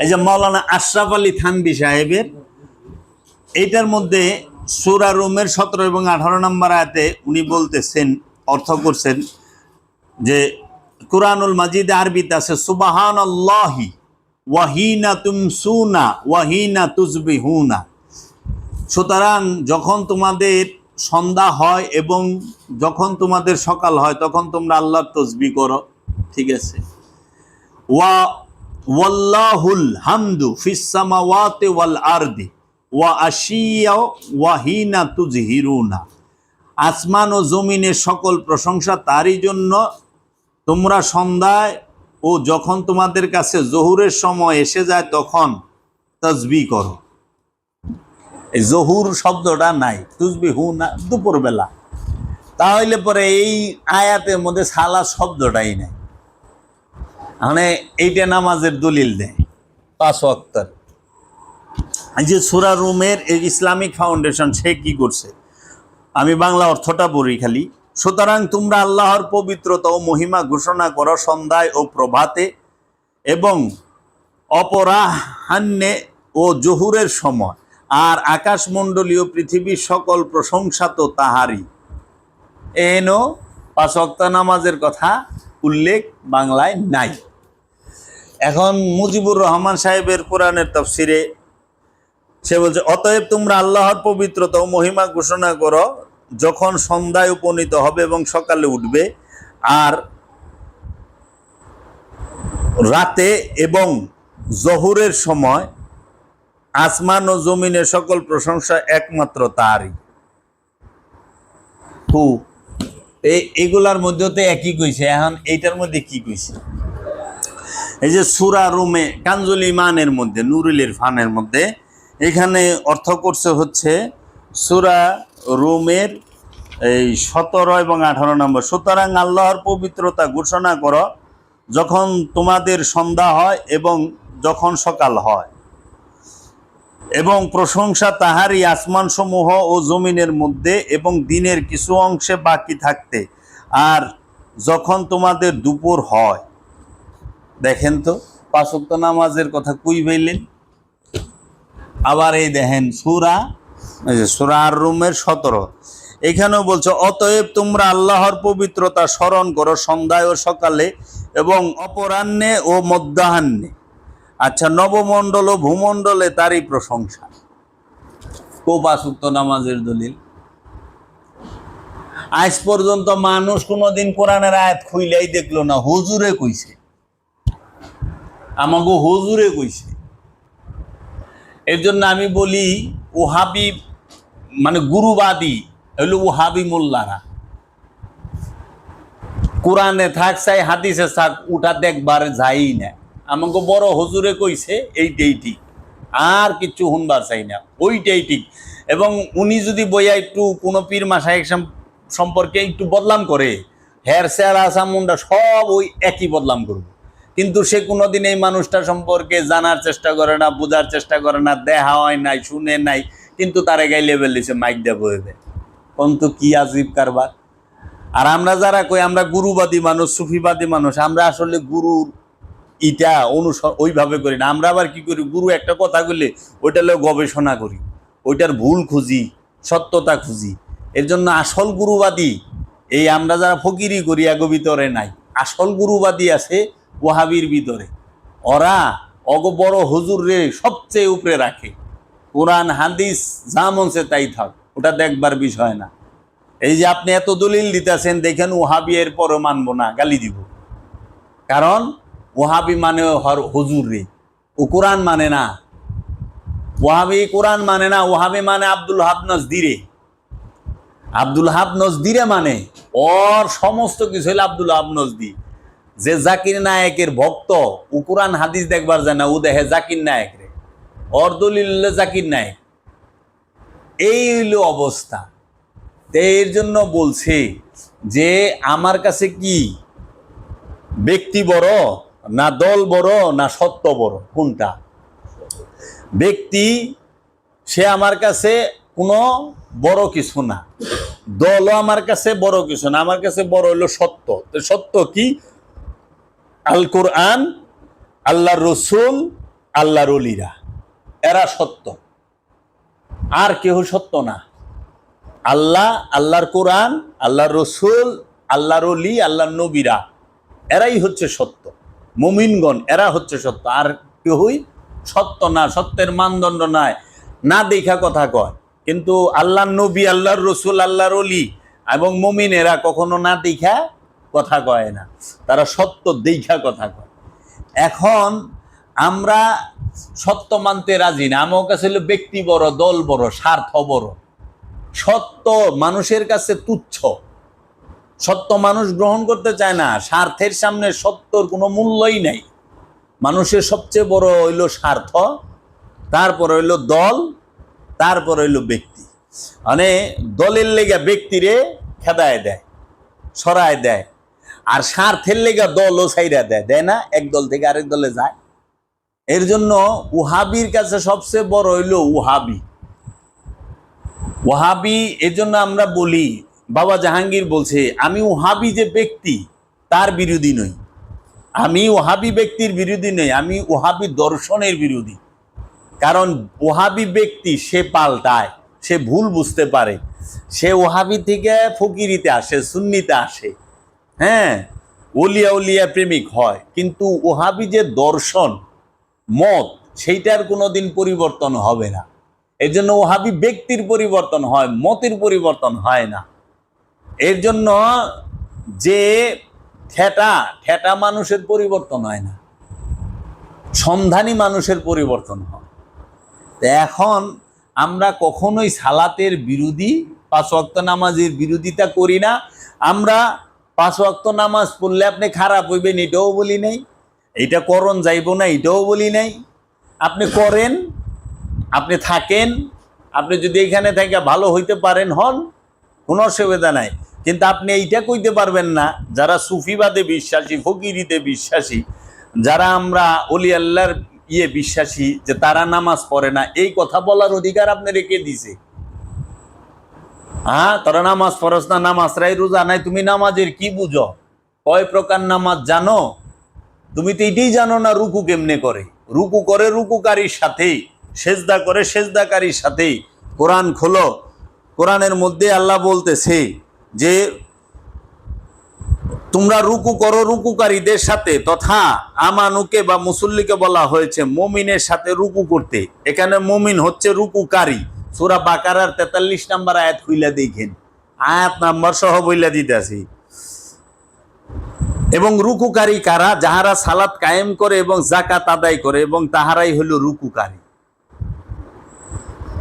এই যে মাওলানা আশরাফ আলী থানভী সাহেবের এইটার মধ্যে সূরা রুমের 17 এবং 18 নম্বর আয়াতে উনি বলতেছেন, অর্থ করছেন যে কুরআনুল মাজিদ আরবিতে আছে সুবহানাল্লাহি ওয়া হিনা তুমসুনা ওয়া হিনা তুসবিহুনা। সুতরাং যখন তোমাদের সন্ধ্যা হয় এবং যখন তোমাদের সকাল হয় তখন তোমরা আল্লাহর তাসবিহ করো, ঠিক আছে। ওয়া ওয়াল্লাহুল হামদু ফিস সামাওয়াতি ওয়াল আরদি ওয়া আশিয়া ওয়া হিনা তুজহিরুনা। আসমান ও জমিনের সকল প্রশংসা তারই জন্য, তোমরা সন্ধ্যায় ও যখন তোমাদের কাছে জোহরের সময় এসে যায় তখন তাসবিহ করো। এই জোহর শব্দটা নাই, তুসবিহুনা দুপুরবেলা। তাহলে পরে এই আয়াতের মধ্যে সালাত শব্দটাই নাই, মানে এইটা নামাজের দলিল দেয় 5 ওয়াক্তের। এই যে সূরা রুমের এই ইসলামিক ফাউন্ডেশন সে কি করছে, আমি বাংলা অর্থটা পড়ি খালি। সুতরাং তোমরা আল্লাহর পবিত্রতা ও মহিমা ঘোষণা করো সন্ধ্যায় ও প্রভাতে এবং অপরাহ্নে ও জোহরের সময়, আর আকাশমণ্ডলীয় পৃথিবীর সকল প্রশংসা তো তাহারই। এনো 5 ওয়াক্ত নামাজের কথা উল্লেখ বাংলায় নাই। এখন মুজিবুর রহমান সাহেবের কোরআনের তাফসিরে সে বলছে, অতএব তোমরা আল্লাহর পবিত্রতা ও মহিমা ঘোষণা করো যখন সন্ধ্যায় উপনীত হবে এবং সকালে উঠবে, আর রাতে এবং জোহরের সময় আসমান ও জমিনের সকল প্রশংসা একমাত্র তারই। এগুলার মধ্যে তো একই কইছে, এখন এইটার মধ্যে কি কইছে? এই যে সূরা রুমে কানজুল ইমানের মধ্যে নুরুল ইরফানের মধ্যে এখানে অর্থ করছে হচ্ছে সূরা রুমের এই 17 এবং 18 নম্বর। সুতরাং আল্লাহর পবিত্রতা ঘোষণা করো যখন তোমাদের সন্ধ্যা হয় এবং যখন সকাল হয়, এবং প্রশংসা তাহারই আসমান সমূহ ও জমিনের মধ্যে এবং দিনের কিছু অংশে বাকি থাকতে, আর যখন তোমাদের দুপুর হয়। দেখেন তো 5 ওয়াক্ত নামাজের কথা কই বললেন। আবার এই দেখেন সূরা আর রুমের 17 এখানেও বলছে, অতএব তোমরা আল্লাহর পবিত্রতা স্মরণ করো সন্ধ্যায় ও সকালে এবং অপরাহ্নে ও মধ্যাহ্নে। আচ্ছা, নবমণ্ডল ও ভূমণ্ডলে তারই প্রশংসা। 5 ওয়াক্ত নামাজের দলিল। আজ পর্যন্ত মানুষ কোনোদিন কোরআনের আয়াত খুইলাই দেখলো না, হুজুরে কইছে, আমাকে হুজুরে কইছে। এর জন্য আমি বলি ওহাবি মানে গুরুবাদী হইল ওহাবি মোল্লারা। কোরআনে থাক চাই হাদিসে থাক উঠা দেখবার যাই না, আমাকে বড় হুজুরে কইছে এইটাই ঠিক, আর কিছু শুনবার চাই না, ওইটাই ঠিক। এবং উনি যদি বইয়া একটু কোনো পীর মাশায়েখ সম্পর্কে একটু বদলাম করে, হের চেহারা চামুন্ডা সব ওই একই বদলাম করবে, কিন্তু সে কোনোদিন এই মানুষটা সম্পর্কে জানার চেষ্টা করে না, বোঝার চেষ্টা করে না, দেখা হয় নাই, শুনে নাই, কিন্তু তারে গাই লেভেল দিছে মাইক দিয়ে বইবে। কিন্তু কি আজীব কারবার। আর আমরা যারা কই আমরা গুরুবাদী মানুষ, সুফিবাদী মানুষ, আমরা আসলে গুরুর ইটা অনুসরণ ওইভাবে করি না। আমরা আবার কি করি, গুরু একটা কথা বললে ওইটা লোক গবেষণা করি, ওইটার ভুল খুঁজি, সত্যতা খুঁজি। এর জন্য আসল গুরুবাদী এই আমরা যারা ফকিরি করি এগো ভিতরে নাই, আসল গুরুবাদী আছে ওয়াহাবির ভিতরে। ওরা অগ বড় হুজুর রে সবচেয়ে উপরে রাখে, কোরআন হাদিস যা মনছে তাই থাক, ওটা দেখবার বিষয় না। এই যে আপনি এত দলিল দিতেছেন, দেখেন ওয়াহাবি এর পরও মানবো না, গালি দিব। কারণ ওয়াহাবি মানে হুজুর রে, ও কোরআন মানে না। ওয়াহাবি কোরআন মানে না, ওয়াহাবি মানে আব্দুল হাব নজদিরে। আব্দুল হাব নজদিরে মানে ওর সমস্ত কিছু হইল আব্দুল হাব নজদি। যে জাকির নায়েকের ভক্ত, ও কোরআন হাদিস দেখবার যায় না, ও দেখে জাকির নায়েক রে, ওর দলিল জাকির নায়েক। এই হইল অবস্থা। এর জন্য বলছে যে আমার কাছে কি ব্যক্তি বড় না দল বড় না সত্য বড়, কোনটা? ব্যক্তি সে আমার কাছে কোনো বড় কিছু না, দলও আমার কাছে বড় কিছু না, আমার কাছে বড় হইল সত্য। সত্য কি? আল কোরআন, আল্লাহর রসুল আল্লাহর ওলিরা, এরা সত্য, আর কেউ সত্য না। আল্লাহ, আল্লাহর কোরআন, আল্লাহর রসুল, আল্লাহর ওলি, আল্লাহর নবীরা, এরাই হচ্ছে সত্য। মুমিনগণ এরা হচ্ছে সত্য, আর কেউই সত্য না, সত্যের মানদণ্ড নাই, না দেখা কথা কয়। কিন্তু আল্লাহর নবী, আল্লাহর রসুল, আল্লাহর ওলি এবং মুমিন এরা কখনো না দেখা কথা কয় না, তারা সত্য দেখা কথা কয়। এখন আমরা সত্য মানতে রাজি না। আমার কাছে হলো ব্যক্তি বড়, দল বড়, স্বার্থ বড়। সত্য মানুষের কাছে তুচ্ছ, সত্য মানুষ গ্রহণ করতে চায় না। স্বার্থের সামনে সত্যর কোনো মূল্যই নাই। মানুষের সবচেয়ে বড় হইল স্বার্থ, তারপর হইল দল, তারপর হইল ব্যক্তি। মানে দলের লেগা ব্যক্তিরে খেদায় দেয়, সরায় দেয়, আর স্বার্থের লেগা দলও ছাইরা দেয়, দেয় না? এক দল থেকে আরেক দলে যায়। এর জন্য ওহাবির কাছে সবচেয়ে বড় হইল ওহাবি। ওহাবি, এর জন্য আমরা বলি, বাবা জাহাঙ্গীর বলছে, আমি ওহাবি যে ব্যক্তি তার বিরোধী নই, আমি ওহাবি ব্যক্তির বিরোধী নই, আমি ওহাবি দর্শনের বিরোধী। কারণ ওহাবি ব্যক্তি সে পাল্টায়, সে ভুল বুঝতে পারে, সে ওহাবি থেকে ফকিরিতে আসে, সুন্নিতে আসে, হ্যাঁ, ওলিয়া উলিয়া প্রেমিক হয়। কিন্তু ওহাবি যে দর্শন, মত, সেইটার কোনোদিন পরিবর্তন হবে না। এর জন্য ওহাবি ব্যক্তির পরিবর্তন হয়, মতের পরিবর্তন হয় না। এর জন্য যে ঠেটা মানুষের পরিবর্তন হয় না, সন্ধানী মানুষের পরিবর্তন হয়। এখন আমরা কখনোই সালাতের বিরোধী, 5 ওয়াক্ত নামাজের বিরোধিতা করি না। আমরা 5 ওয়াক্ত নামাজ পড়লে আপনি খারাপ হইবেন এটাও বলি নাই, এটা করণ যাইব না এটাও বলি নাই। আপনি করেন, আপনি থাকেন, আপনি যদি এখানে থেকে ভালো হইতে পারেন হন, কোনো অসুবিধা নাই। কিন্তু আপনি এইটা কইতে পারবেন না, যারা সুফিবাদে বিশ্বাসী, ফকিরিতে বিশ্বাসী, যারা আমরা অলি আল্লাহর বিশ্বাসী, যে তারা নামাজ পড়ে না, এই কথা বলার অধিকার আপনি রেখে দিছে। হ্যাঁ, তোরা নামাজ পড়স না, নামাজ রাই, রোজা নাই, তুমি নামাজের কি বুঝো? কয় প্রকার নামাজ জানো? তুমি তো এটাই জানো না রুকু কেমনে করে। রুকু করে রুকুকারীর সাথেই, সেজদা করে সেজদাকারীর সাথেই। কোরআন খোলো, কোরআনের মধ্যে আল্লাহ বলতেছে যে তোমরা রুকু করো রুকুকারীদের সাথে, তথা আমানুকে বা মুসল্লিকে বলা হয়েছে মুমিনের সাথে রুকু করতে। এখানে মুমিন হচ্ছে রুকুকারী। সূরা বাকারার 43 নম্বর আয়াত খুইলা দেখেন, আয়াত নাম্বার সহ বইলা দিতেছি। এবং রুকুকারী কারা? যাহারা সালাত কায়েম করে এবং যাকাত আদায় করে, এবং তাহারাই হলো রুকুকারী।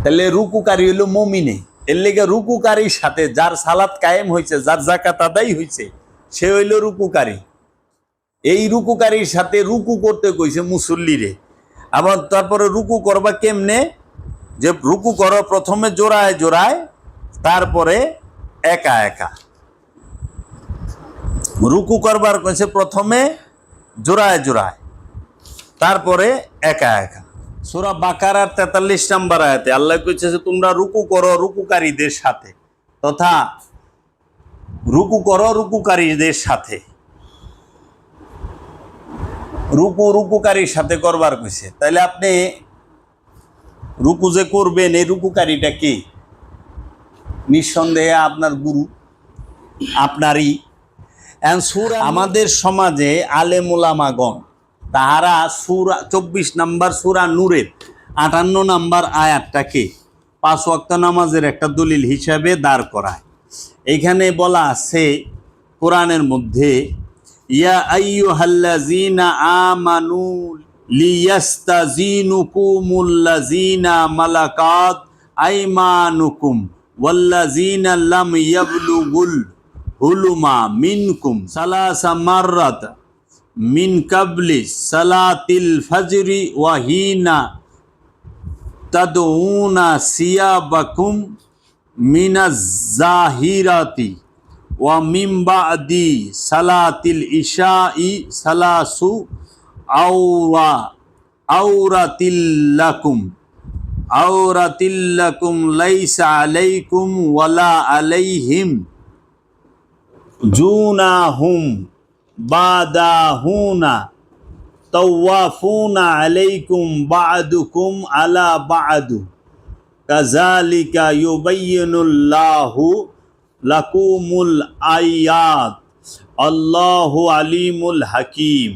তাহলে রুকুকারী হলো মুমিনে। এর লেগে রুকুকারীর সাথে যার সালাত কায়েম হয়েছে, যার যাকাত আদায় হয়েছে, সে হইল রুকুকারী। এই রুকুকারীর সাথে রুকু করতে কইছে মুসল্লিরে। আবার তারপরে রুকু করবা কেমনে? যে রুকু করো প্রথমে জোড়ায় জোড়ায়, তারপরে একা একা। রুকু করবার কইছে প্রথমে জোড়ায় জোড়ায়, তারপরে একা একা। সূরা বাকারার 43 নম্বর আয়াতে আল্লাহ কইছে যে তোমরা রুকু করো রুকুকারীদের সাথে, তথা রুকু করো রুকুকারীদের সাথে। রুকু রুকুকারীর সাথে করবার কইছে। তাইলে আপনি রুকু যে করবেন, এই রুকুকারীটা কি? নিঃসন্দেহে আপনার গুরু, আপনারই। আমাদের সমাজে আলেম উলামাগণ তাহারা সূরা 24 নম্বর সূরা নূরের 58 নম্বর আয়াতটাকে 5 ওয়াক্ত নামাজের একটা দলিল হিসাবে দাঁড় করায়। এইখানে বলা আছে কোরআনের মধ্যে, ইয়া আইয়ুহাল্লাযীনা আমানু লিয়াস্তাযিনুকুমুল্লাযীনা মালাকাত আইমানুকুম ওয়াল্লাযীনা লাম ইয়াবলুগুল হুলুমা মিনকুম সালাসা মাররাত মিন কাবলি সালাতিল ফজরি ওয়া হিনা তাদউনা সিয়াবাকুম মিনাজ জাহিরাতি ওয়া মিন বাদি সালাতিল ইশাই সালাসু আওরাতিল্লাকুম লাইসা আলাইকুম ওয়ালা আলাইহিম জুনাহুম বাদাহুনা তাওয়াফুনা আলাইকুম বা'দুকুম আলা বা'দু কাযালিকা ইউবাইয়িনুল্লাহু লাকুমুল আয়াত আল্লাহু আলিমুল হাকিম।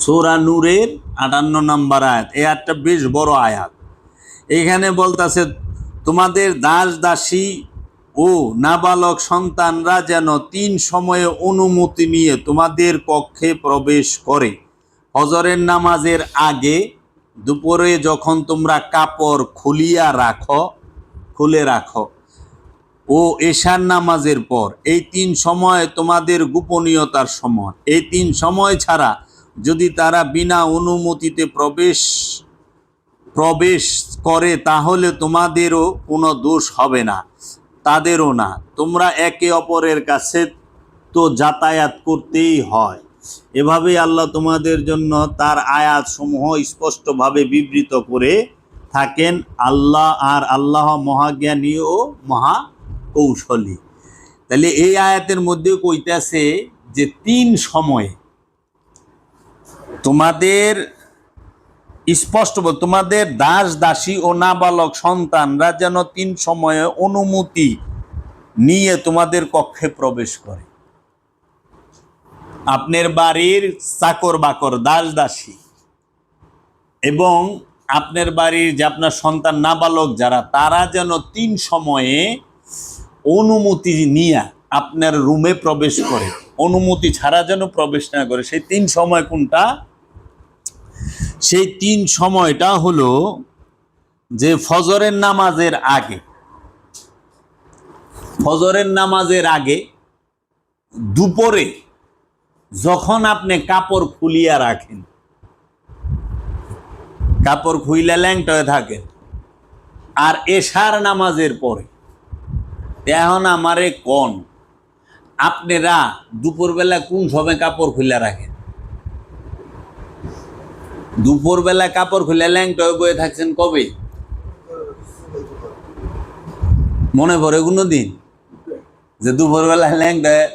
সূরা নূরের 58 নম্বর আয়াত। এই আয়াতটা বেশ বড় আয়াত। এখানে বলতেছে তোমাদের দাস দাসী ও নাবালক সন্তানরা যেন 3 সময়ে অনুমতি নিয়ে তোমাদের কক্ষে প্রবেশ করে। ফজরের নামাজের আগে, দুপুরে যখন তোমরা কাপড় খুলে রাখো ও এশার নামাজের পর। এই 3 সময় তোমাদের গোপনীয়তার সময়। এই 3 সময় ছাড়া যদি তারা বিনা অনুমতিতে প্রবেশ করে তাহলে তোমাদেরও কোনো দোষ হবে না, তাদেরও না। তোমরা একে অপরের কাছে তো যাতায়াত করতেই হয়। এভাবেই আল্লাহ তোমাদের জন্য তার আয়াতসমূহ স্পষ্টভাবে বিবৃত করে থাকেন। আল্লাহ মহাজ্ঞানী ও মহা কৌশলী। তাহলে এই আয়াতের মধ্যে কইতাছে যে 3 সময়ে তোমাদের স্পষ্ট, তোমাদের দাস দাসী ও নাবালক সন্তানরা যেন 3 সময়ে অনুমতি নিয়ে তোমাদের কক্ষে প্রবেশ করে। আপনার বাড়ির চাকর বাকর দাস দাসী এবং আপনার বাড়ির যে আপনার সন্তান নাবালক যারা, তারা যেন 3 সময়ে অনুমতি নিয়ে আপনার রুমে প্রবেশ করে, অনুমতি ছাড়া যেন প্রবেশ না করে। সেই 3 সময় কোনটা? সেই 3 সময়টা হলো যে ফজরের নামাজের আগে, ফজরের নামাজের আগে, দুপুরে যখন আপনি কাপড় খুলিয়া রাখেন, কাপড় খুইলা ল্যাংট হয়ে থাকেন, আর এশার নামাজের পরে। এখন আমারে কোন আপনারা দুপুরবেলা কোন সময় কাপড় খুলে রাখেন? দুপুরবেলা কাপড় খুলে ল্যাংট হয়ে বয়ে থাকছেন কবে? মনে পড়ে কোনো দিন যে দুপুরবেলা ল্যাংট হয়ে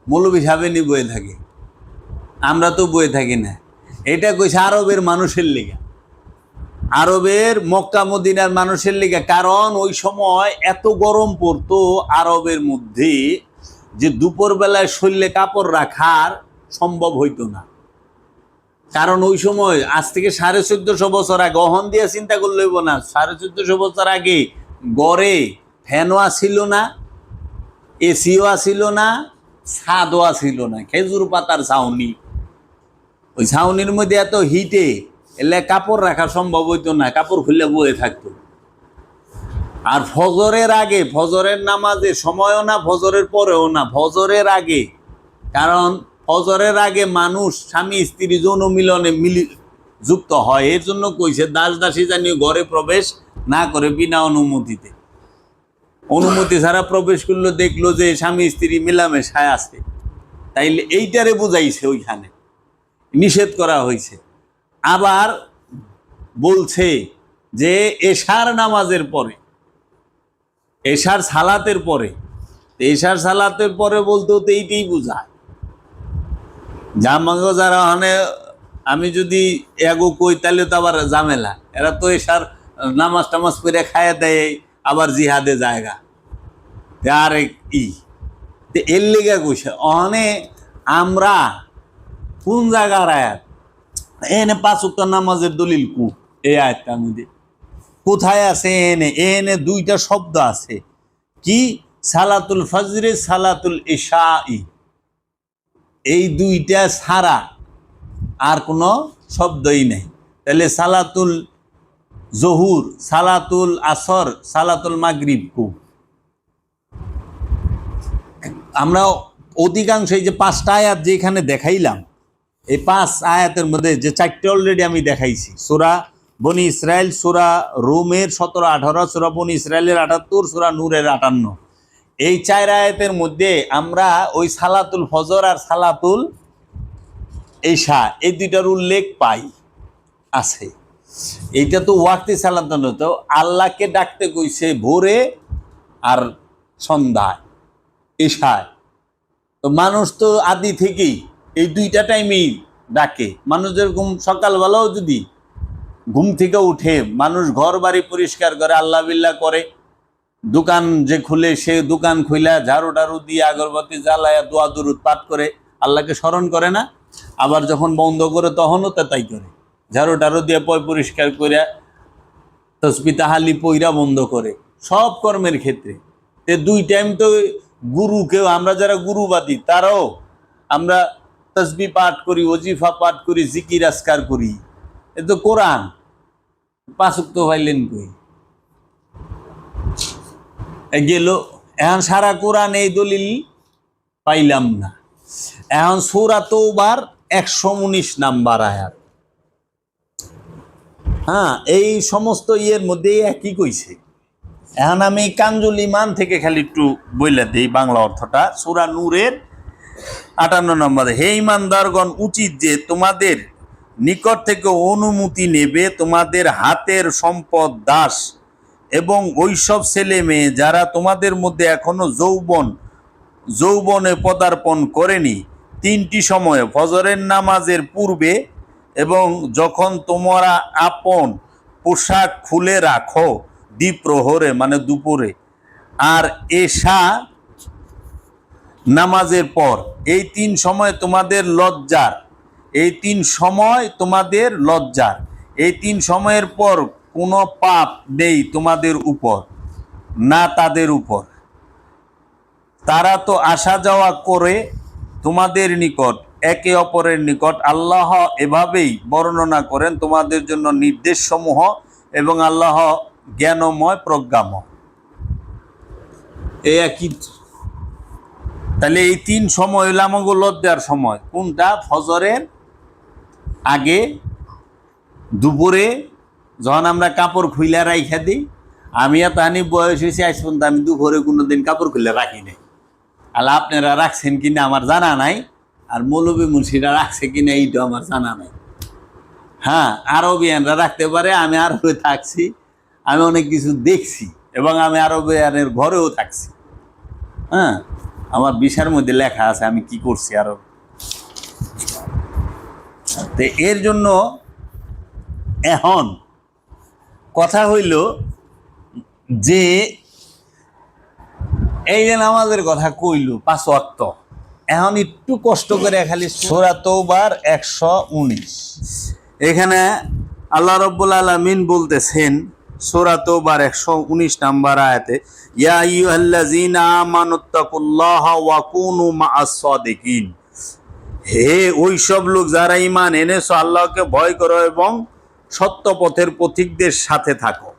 মৌলবী সাহেবেনি বয়ে থাকে? আমরা তো বয়ে থাকি না। এটা কইছে আরবের মানুষের লিগা, আরবের মক্কা মদিনার মানুষের লিগা। কারণ ওই সময় এত গরম পড়তো আরবের মধ্যে যে দুপুরবেলায় শরীরে কাপড় রাখার সম্ভব হইতো না। কারণ ওই সময় আজ থেকে 1450 বছর আগে, অহন দিয়ে চিন্তা করলে হইব না, 1450 বছর আগে গড়ে ফ্যানও আসিল না, এসিও আসিল না, ছাদও আসিল না, খেজুর পাতার ছাউনি। ওই ছাউনির মধ্যে এত হিটে এলে কাপড় রাখা সম্ভব হইতো না, কাপড় খুলে বয়ে থাকতো। আর ফজরের আগে, ফজরের নামাজে সময়ও না, ফজরের পরেও না, ফজরের আগে। কারণ ফজরের আগে মানুষ স্বামী স্ত্রী যৌন মিলনে যুক্ত হয়। এর জন্য কইছে দাস দাসী জানিয়ে ঘরে প্রবেশ না করে বিনা অনুমতিতে। অনুমতি ছাড়া প্রবেশ করলো, দেখলো যে স্বামী স্ত্রী মিলামেশায় আছে, তাইলে এইটারে বুঝাইছে, ওইখানে নিষেধ করা হয়েছে। আবার বলছে যে এশার নামাজের পরে, এশার সালাতের পরে। এশার সালাতের পরে বলতেও তো এইটাই বুঝায়। জামাঙ্গ যারা মানে আমি যদি এগো কই তাহলে তো আবার ঝামেলা। এরা তো এশার নামাজ টামাজ করে খাইয়ে দেয়, আবার জিহাদে জায়গা আর এর লেগে কইছে। অনে আমরা কোন জায়গার আয়াত? এনে 5 ওয়াক্ত নামাজের দলিল কু? এই আয়াতটার মধ্যে কোথায় আছে? এনে 2টা শব্দ আছে। কি? সালাতুল ফজরে, সালাতুল ইশাই। এই 2টা ছাড়া আর কোনো শব্দই নেই। তাহলে সালাতুল জহুর, সালাতুল আসর, সালাতুল মাগরিব কু? আমরা অধিকাংশ এই যে 5টা আয়াত যেখানে দেখাইলাম, এই 5 আয়াতের মধ্যে যে 4টে অলরেডি আমি দেখাইছি। সূরা বনি ইসরাইল, সূরা রুমের 17-18, সূরা বনি ইসরাইলের 78, সূরা নূরের 58। এই 4 আয়াতের মধ্যে আমরা ওই সালাতুল ফজর আর সালাতুল ইশা এই 2টার উল্লেখ পাই আছে। এইটা তো ওয়াক্তি সালাত না, তো আল্লাহকে ডাকতে কইছে ভোরে আর সন্ধ্যায়, ইশায়। তো মানুষ তো আদি থেকেই এই দুইটা টাইমেই ডাকে মানুষ। যেরকম সকালবেলাও যদি ঘুম থেকে উঠে মানুষ ঘর বাড়ি পরিষ্কার করে, আল্লাহ বিল্লাহ করে, দোকান যে খুলে সে দোকান খুলে ঝাড়ু টাড়ু দিয়ে আগরবাতি জ্বালায় দোয়া দুরুদ পাঠ করে আল্লাহকে স্মরণ করে না? আবার যখন বন্ধ করে তখনও তাই করে, ঝাড়ু টাড়ু দিয়ে পরিষ্কার করে তসবিহ তাহালি পইরা বন্ধ করে, সব কর্মের ক্ষেত্রে। তে দুই টাইম তো গুরুকেও, আমরা যারা গুরুবাদী তারাও আমরা তসবিহ পাঠ করি, ওজিফা পাঠ করি, জিকির আজকার করি। এ তো কোরআন, পাঁচ ওয়াক্ত পাইলেন কই? গেল এখন সারা কোরআন এই দলিল পাইলাম না। এখন সূরা তওবার 119 নাম্বার আয়াত। হ্যাঁ, এই সমস্ত ইয়ের মধ্যে একই কইছে। এখন আমি কানজুল ইমান থেকে খালি একটু বইলা দিই বাংলা অর্থটা। সূরা নূরের 58 নম্বরে, হে ইমানদারগণ, উচিত যে তোমাদের নিকট থেকে অনুমতি নেবে তোমাদের হাতের সম্পদ দাস এবং ওইসব ছেলে মেয়ে যারা তোমাদের মধ্যে এখনো যৌবনে পদার্পণ করেনি, 3টি সময়ে, ফজরের নামাজের পূর্বে এবং যখন তোমরা আপন পোশাক খুলে রাখো দ্বিপ্রহরে মানে দুপুরে, আর এশা নামাজের পর। এই 3 সময় তোমাদের লজ্জার, এই 3 সময় তোমাদের লজ্জার, এই 3 সময়ের পর কোনো পাপ নেই তোমাদের উপর না তাদের উপর। তারা তো আসা যাওয়া করে তোমাদের নিকট একে অপরের নিকট। আল্লাহ এভাবেই বর্ণনা করেন তোমাদের জন্য নির্দেশসমূহ এবং আল্লাহ জ্ঞানময় প্রজ্ঞাময়। এই একই। তাহলে এই 3 সময় হইল আমাকে লজ্জার সময়। কোনটা? ফজরের আগে, দুপুরে যখন আমরা কাপড় খুইলা রাইখা দিই। আমি এতখানি বয়স হয়েছি আজ পর্যন্ত আমি দুপুরে কোনোদিন কাপড় খুলে রাখি নাই। আল্লাহ আপনারা রাখছেন কিনা আমার জানা নাই, আর মৌলবী মুন্সিরা রাখছে কিনা এইটা আমার জানা নাই। হ্যাঁ, আরবিয়ানরা রাখতে পারে, আমি আরবে থাকছি, আমি অনেক কিছু দেখছি এবং আমি আরবিয়ানের ঘরেও থাকছি। হ্যাঁ, আমার ভিসার মধ্যে লেখা আছে আমি কি করছি আরব। তো এর জন্য এখন কথা হইল যে এই যে নামাজের কথা কইল 5 ওয়াক্ত, এখন একটু কষ্ট করে খালি সূরা তওবার 119 এখানে আল্লাহ রাব্বুল আলামিন বলতেছেন সূরা তওবার 119 নাম্বার আয়াতে, ইয়া আইয়ুহাল্লাযীনা আমানুত্তাকুল্লাহা ওয়া কুনু মা'আস সাদিকিন। হে ওই সব লোক যারা ঈমান এনেছো, আল্লাহকে ভয় করো এবং সত্য পথের পথিকদের সাথে থাকো।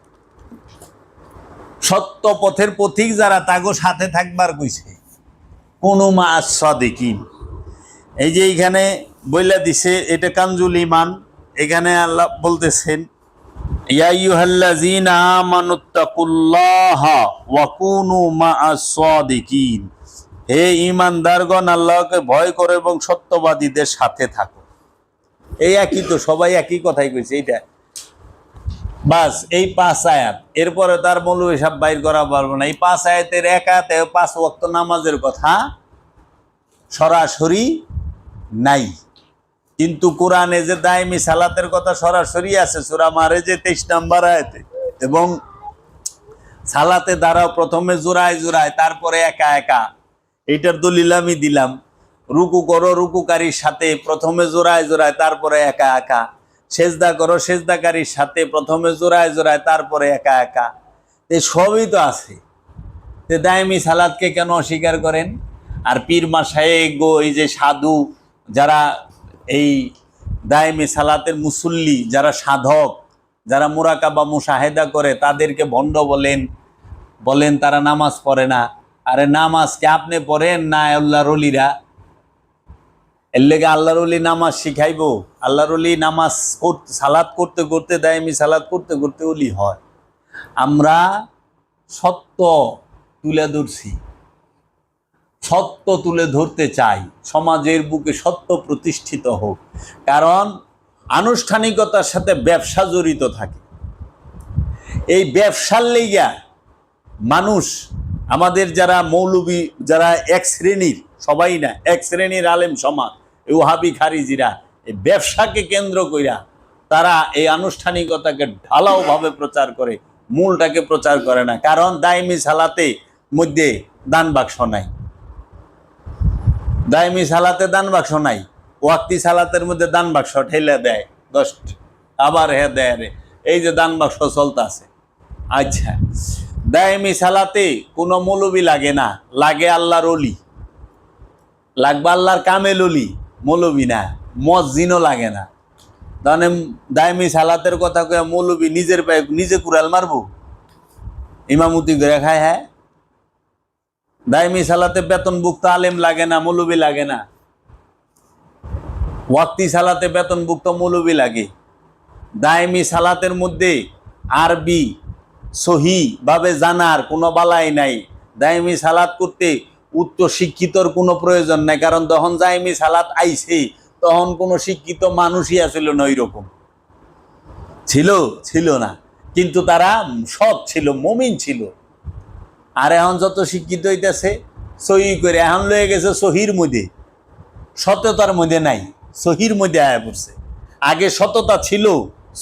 সত্য পথের পথিক যারা তাগো সাথে থাকবার কইছে, কুনু মা'আস সাদিকিন। এই যে এইখানে বইলা দিছে, এটা কানজুল ইমান। এখানে আল্লাহ বলতেছেন ইয়া আইয়ুহাল্লাযীনা আমানুত্তাকুল্লাহা ওয়া কুনু মা'আস সাদিকিন। হে ঈমানদারগণ, আল্লাহকে ভয় করো এবং সত্যবাদীদের সাথে থাকো। এই একই তো, সবাই একই কথাই কইছে। এইটা বাস, এই 5 আয়াত। এরপরে তার মৌলবী সব বাইর করা পারবো না। এই 5 আয়াতের এক আয়াতে 5 ওয়াক্ত নামাজের কথা সরাসরি নাই, কিন্তু কোরআনে যে দায়মি সালাতের কথা সরাসরি আছে সূরা মারেজে 23 নম্বর আয়াতে। এবং সালাতে দাঁড়াও প্রথমে জোড়ায় জোড়ায়, তারপরে একা একা। এইটার দলিল আমি দিলাম। রুকু করো রুকুকারীর সাথে, প্রথমে জোড়ায় জোড়ায় তারপরে একা একা। সেজদা করো সেজদাকারীর সাথে, প্রথমে জোড়ায় জোড়ায় তারপরে একা একা। সবই তো আছে। দায়মি সালাতকে কেন অস্বীকার করেন? আর পীর মাশায়েখ গো, এই যে সাধু যারা এই দায়মি সালাতের মুসল্লি, যারা সাধক, যারা মুরাকাবা মুশাহেদা করে, তাদেরকে ভণ্ড বলেন তারা নামাজ পড়ে না। আরে নামাজকে আপনি পড়েন না আল্লাহর ওলিরা? এর লেগে আল্লাহর ওলি নামাজ শিখাইব? আল্লাহর ওলি নামাজ সালাত করতে করতে, দায়মি সালাত করতে করতে ওলি হয়। আমরা সত্য তুলে ধরছি, সত্য তুলে ধরতে চাই। সমাজের বুকে সত্য প্রতিষ্ঠিত হোক। কারণ আনুষ্ঠানিকতার সাথে ব্যবসা জড়িত থাকে। এই ব্যবসার লেগা মানুষ, আমাদের যারা মৌলবী, যারা এক শ্রেণীর, সবাই না, এক শ্রেণীর আলেম সমাজ, এই ওহাবি খারিজিরা এই ব্যবসাকে কেন্দ্র কইরা তারা এই আনুষ্ঠানিকতাকে ঢালাওভাবে প্রচার করে, মূলটাকে প্রচার করে না। কারণ দায়মি সালাতে মধ্যে দান বাক্স নাই, দায়মি সালাতে দান বাক্স নাই, ওয়াক্তি সালাতের মধ্যে দান বাক্স ঠেলে দেয় 10, আবার দেয় রে, এই যে দান বাক্স চলতে আছে। আচ্ছা, দায়মি সালাতে কোনো মৌলবি লাগে না, লাগে আল্লাহর অলি, লাগবে আল্লাহর কামেল অলি, মৌলবি না, মসজিদও লাগে না। তাহলে দায়মি সালাতের কথা কয়ে মৌলবি নিজের পায়ে নিজে কুড়াল মারবো, ইমামতি করে খায়? হ্যাঁ, দায়মি সালাতে বেতনভুক্ত আলেম লাগে না, মৌলবি লাগে না। ওয়াক্তি সালাতে বেতনভুক্ত মৌলবি লাগে। দায়মি সালাতের মধ্যে আরবি সহি ভাবে জানার কোনো বালাই নাই। দায়মি সালাত করতে উচ্চ শিক্ষিতর কোনো প্রয়োজন নাই, কারণ তখন দায়মি সালাত আইছে তখন কোনো শিক্ষিত মানুষই আসছিল না, ওই রকম ছিল না, কিন্তু তারা সৎ ছিল, মুমিন ছিল। আর এখন যত শিক্ষিত হইতেছে সহি করে, এখন লয়ে গেছে সহির মধ্যে, সততার মধ্যে নাই, সহির মধ্যে আয়া পড়ছে। আগে সততা ছিল,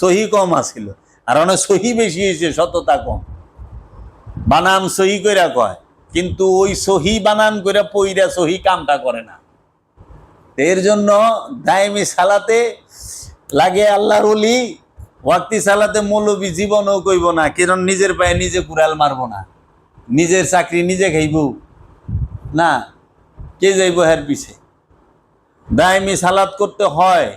সহি কম আছিল, আর অনেক সহি বেশি হয়েছে, সততা কম। বানান সহি কইরা কয়, কিন্তু ওই সহি বানান কইরা পইরা সহি কামটা করে না। এর জন্য দায়মি সালাতে লাগে আল্লাহর ওলি, ওয়াক্তি সালাতে মৌলবি জীবনও কইব না, কারণ নিজের পায়ে নিজে কুড়াল মারবো না, নিজের চাকরি নিজে খাইব না, কে যাইব হের পিছে। দায়মি সালাত করতে হয়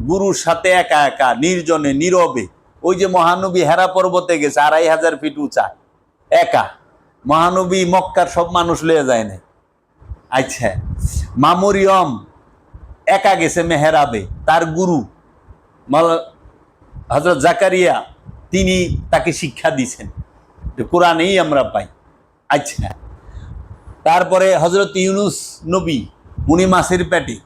গুরুর সাথে একা একা, নির্জনে, নীরবে। ওই যে মহানবী হেরা পর্বতে গেছে 2500 ফিট উঁচা, একা। মহানবী মক্কার সব মানুষ লয়ে যায় না। আচ্ছা, মামরিয়ম একা গেছে মেহরাবে, তার গুরু হযরত জাকারিয়া তিনি তাকে শিক্ষা দিয়েছেন, কোরআনেই আমরা পাই। আচ্ছা, তারপরে হযরত ইউনুস নবী উনি মাছের পেটে,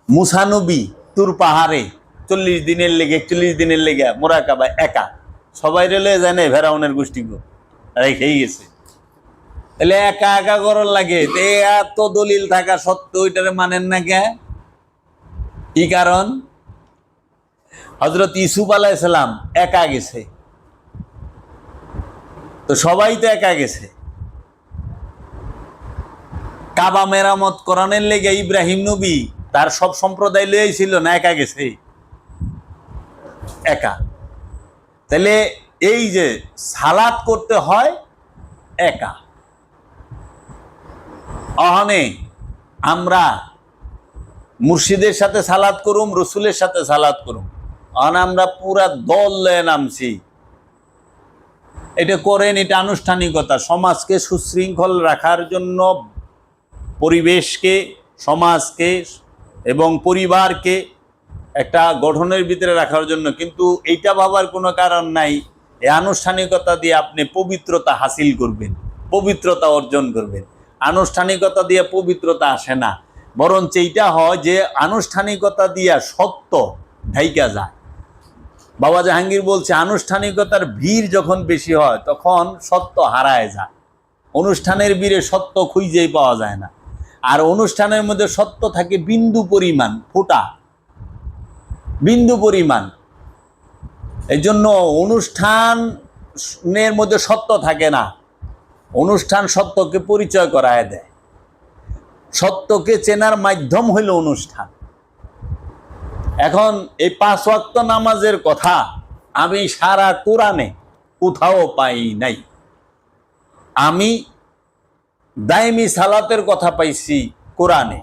মুসা নবী তুর পাহাড়ে 40 দিনের লেগে 41 দিনের লেগে মোরাকাবা একা, সবাই রেলে যায় না, ফেরাউনের গোষ্ঠীগুলো রেখেই গেছে। তাহলে একা একা করার লাগে, এত দলিল থাকা সত্ত্বেও ওইটারে মানেন না কে? কি কারণ? হযরত ইউসুফ আলাইহিস সালাম একা গেছে, তো সবাই তো একা গেছে। কাবা মেরামত করানোর লেগে ইব্রাহিম নবী তার সব সম্প্রদায় লইছিল না, একা গেছে, একা। তাহলে এই যে সালাত করতে হয় একা। অহনে আমরা মুর্শিদের সাথে সালাত করুম, রসুলের সাথে সালাত করুম, অহনে আমরা পুরা দল লয়ে নামছি। এটা করেন, এটা আনুষ্ঠানিকতা। সমাজকে সুশৃঙ্খল রাখার জন্য, পরিবেশকে, সমাজকে এবং পরিবারকে একটা গঠনের ভিতরে রাখার জন্য। কিন্তু এইটা ভাবার কোনো কারণ নাই এই আনুষ্ঠানিকতা দিয়ে আপনি পবিত্রতা হাসিল করবেন, পবিত্রতা অর্জন করবেন। আনুষ্ঠানিকতা দিয়ে পবিত্রতা আসে না, বরঞ্চ এইটা হয় যে আনুষ্ঠানিকতা দিয়া সত্য ঢাইকা যায়। বাবা জাহাঙ্গীর বলছে আনুষ্ঠানিকতার ভিড় যখন বেশি হয় তখন সত্য হারায় যায়। অনুষ্ঠানের ভিড়ে সত্য খুঁজেই পাওয়া যায় না। আর অনুষ্ঠানের মধ্যে সত্য থাকে বিন্দু পরিমাণ, ফোঁটা, বিন্দু পরিমাণ। এই জন্য অনুষ্ঠানের মধ্যে সত্য থাকে না। অনুষ্ঠান সত্যকে পরিচয় করায় দেয়, সত্যকে চেনার মাধ্যম হইল অনুষ্ঠান। এখন এই 5 ওয়াক্ত নামাজের কথা আমি সারা কোরআনে কোথাও পাই নাই। আমি দায়মি সালাতের কথা পাইছি কোরআনে,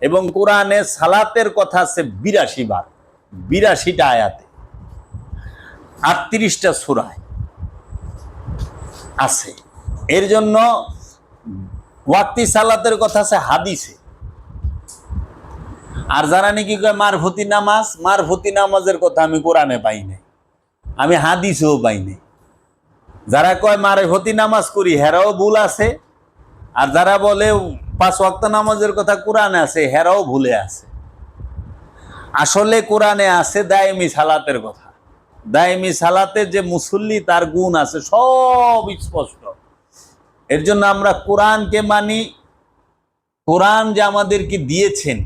এবং কোরআনে সালাতের কথা আছে 82 বার, 82টা আয়াতে, 38টা সূরায় আছে। এর জন্য ওয়াক্তি সালাতের কথা আছে হাদিসে। আর যারা নাকি কয় মারফতি নামাজ, মারফতি নামাজের কথা আমি কোরআনে পাই নাই, আমি হাদিসেও পাই নাই। যারা কয় মারফতি নামাজ করি হেরাও ভুল আছে, আর যারা বলে 5 ওয়াক্ত নামাজের কথা কোরআনে আছে হেরাও ভুলে আছে। আসলে কোরআনে আছে দায়মি সালাতের কথা। দায়মি সালাতের যে মুসল্লি তার গুণ আছে সব স্পষ্ট। এর জন্য আমরা কোরআনকে মানি। কোরআন যে আমাদেরকে দিয়েছেন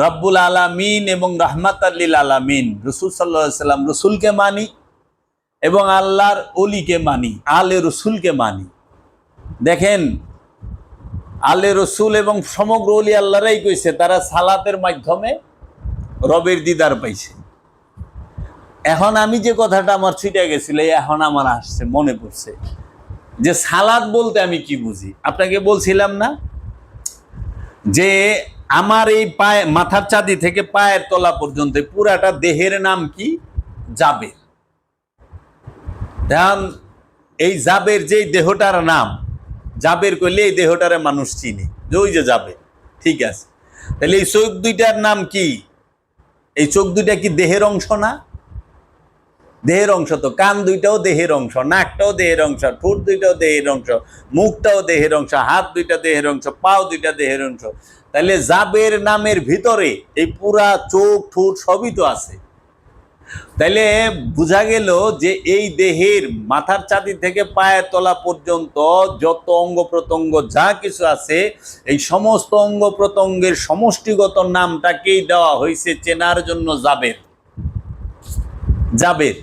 রব্বুল আলামিন এবং রাহমাতাল লিল আলামিন রাসূল সাল্লাল্লাহু আলাইহি সাল্লাম রাসূলকে মানি এবং আল্লাহর ওলিকে মানি, আলে রসুলকে মানি। দেখেন, আলে রসুল এবং সমগ্র ওলি আল্লাহরাই কইছে তারা সালাতের মাধ্যমে রবের দিদার পাইছে। এখন আমি যে কথাটা আমার ছুটে গেছিল, এখন আমার আসছে, মনে পড়ছে যে সালাত বলতে আমি কি বুঝি। আপনাকে বলছিলাম না যে আমার এই পায়ে, মাথার চাঁদি থেকে পায়ের তলা পর্যন্ত পুরাটা দেহের নাম কি? জাবের। এখন এই জাবের যেই দেহটার নাম জাবের কইলে এই দেহটারে মানুষ চিনে, যে ওই যে যাবে, ঠিক আছে। তাহলে এই চোখ দুইটার নাম কি? এই চোখ দুইটা কি দেহের অংশ না? দেহের অংশ তো। কান দুইটাও দেহের অংশ, নাকটাও দেহের অংশ, ঠোঁট দুইটাও দেহের অংশ, মুখটাও দেহের অংশ, হাত দুইটা দেহের অংশ, পাও দুইটা দেহের অংশ। তাহলে জাবের নামের ভিতরে এই পুরা চোখ ঠোঁট সবই তো আছে। তাইলে বোঝা গেল যে এই দেহের মাথার চাঁদি থেকে পায়ের তলা পর্যন্ত যত অঙ্গ প্রত্যঙ্গ যা কিছু আছে, এই সমস্ত অঙ্গ প্রত্যঙ্গের সমষ্টিগত নামটাকেই দেওয়া হয়েছে চেনার জন্য জাবের। জাবের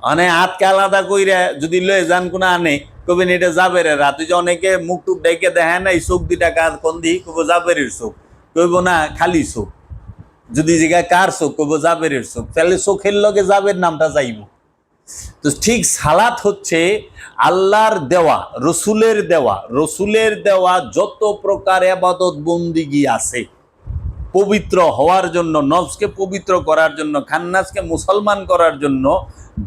মানে হাতকে আলাদা কইরা যদি লয়ে যান কোন আনে, কবেন এটা জাবেরের হাত। যে অনেকে মুখ টুক ডেকে দেখেন না, এই চোখ দুইটা কার কোন দিক, কব জাবেরের চোখ, কইব না খালি চোখ। যদি জায়গায় কার চোখ, কইব জাবেরের চোখ। তাহলে চোখের লগে জাবের নামটা যাইব। তো ঠিক সালাত হচ্ছে আল্লাহর দেওয়া, রসুলের দেওয়া যত প্রকার ইবাদত বন্দিগি আছে, পবিত্র হওয়ার জন্য, নফসকে পবিত্র করার জন্য, খান্নাসকে মুসলমান করার জন্য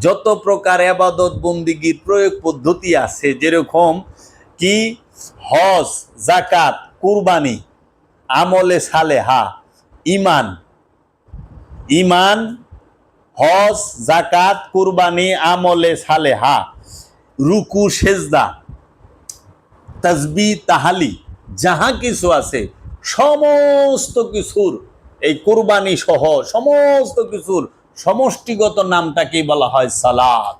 যত প্রকার ইবাদত বন্দিগির প্রয়োগ পদ্ধতি আছে, যেরকম কি হজ, যাকাত, কুরবানি, আমলে সালেহা, ঈমান, হজ, যাকাত, কুরবানি, আমলে সালেহা, রুকু, সেজদা, তাসবিহ, তাহালি, যাহা কিছু আছে সমস্ত কিছুর, এই কুরবানি সহ সমস্ত কিছুর সমষ্টিগত নামটাকে বলা হয় সালাত।